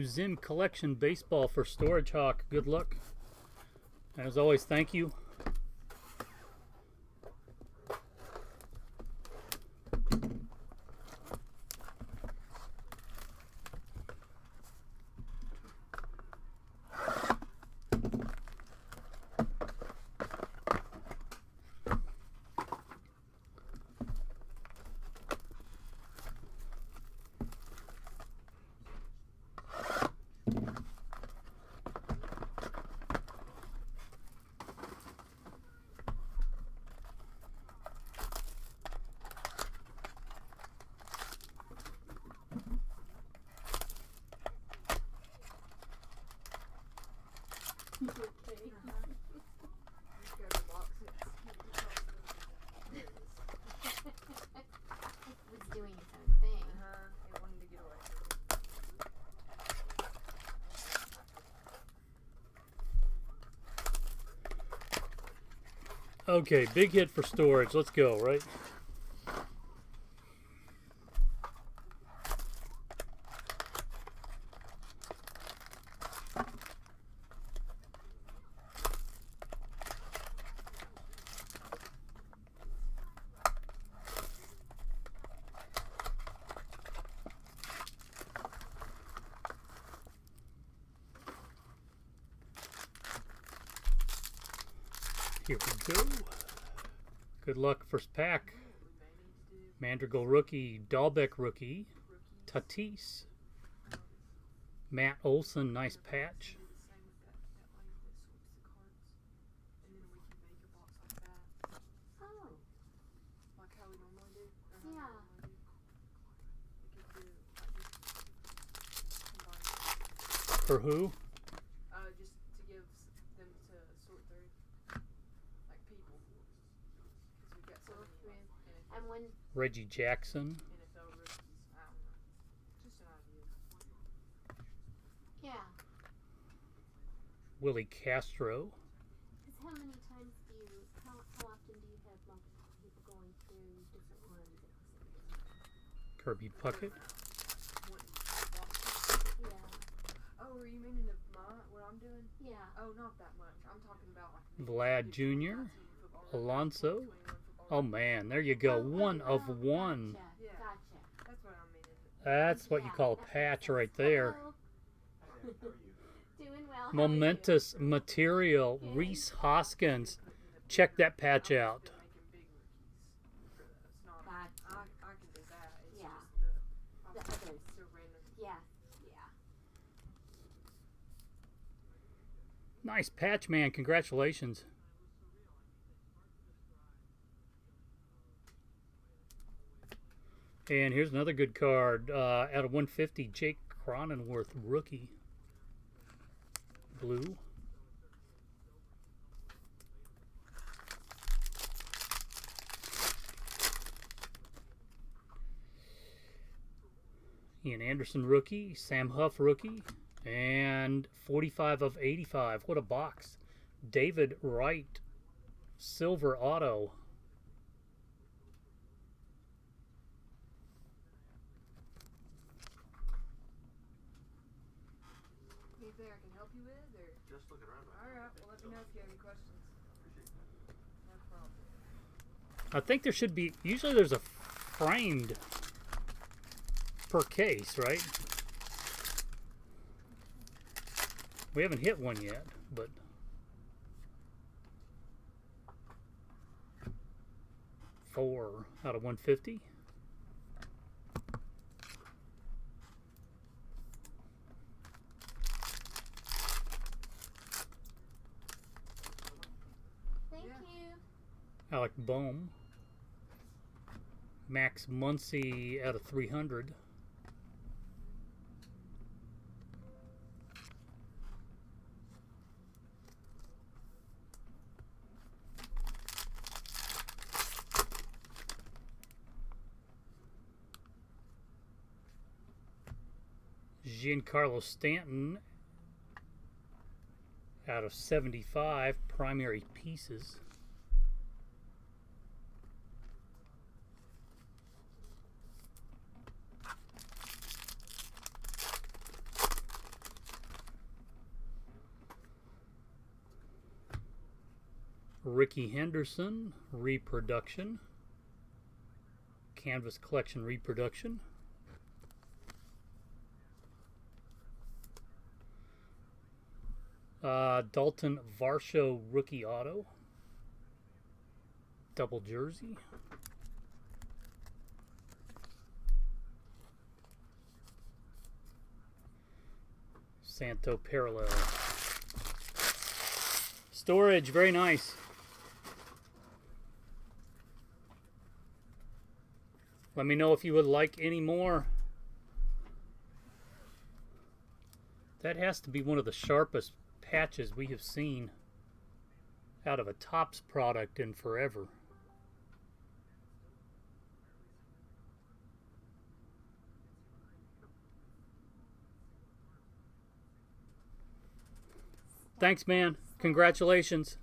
Zim Collection Baseball for Storage Hawk. Good luck. As always, thank you. It's doing its own thing. It wanted to get away. Okay, big hit for storage. Let's go, right? Here we go. Good luck, first pack. Mandrigal rookie, Dahlbeck rookie, Tatis, Matt Olson, nice patch. Oh, Like how we normally do. yeah. For who? Just to give them to sort through, like people. Because we've got so many And when Reggie Jackson. NFL rookies. I don't know. Just an idea. yeah, Willie Castro. because how many times do you? How often do you have multiple people going through different ones at the same time? Kirby Puckett. Yeah, Oh, are you meaning the what I'm doing? yeah. Oh, not that much. I'm talking about like Vlad Jr., Alonso. 21 football. Oh man, there you go. Oh, One oh, of one. Gotcha, Yeah. gotcha. That's what I'm meaning. That's what you Yeah, call a that makes patch sense. right there. Hello. Doing well. How are you? Momentous material, Good. Rhys Hoskins. Check that patch out. They're making big rookies for those. Not, Gotcha. I can do that. It's Yeah. just The others. the random. Yeah, yeah. Nice patch, man. Congratulations. And here's another good card. Out of 150, Jake Cronenworth, rookie. Blue. Ian Anderson, rookie. Sam Huff, rookie. And 45 of 85. What a box. David Wright, silver auto. Anything I can help you with, or? Just looking around. All right. Well, let me know if you have any questions. No problem. I think there should be, usually there's a framed per case, right? We haven't hit one yet, but four out of 150. Thank Yeah. you. Alec Bohm. Max Muncy out of 300. Giancarlo Stanton out of 75 primary pieces. Ricky Henderson, reproduction. Canvas Collection reproduction. Dalton Varsho rookie auto. Double jersey. Santo parallel. Storage, very nice. Let me know if you would like any more. That has to be one of the sharpest patches we have seen out of a Topps product in forever. Thanks, man. Congratulations.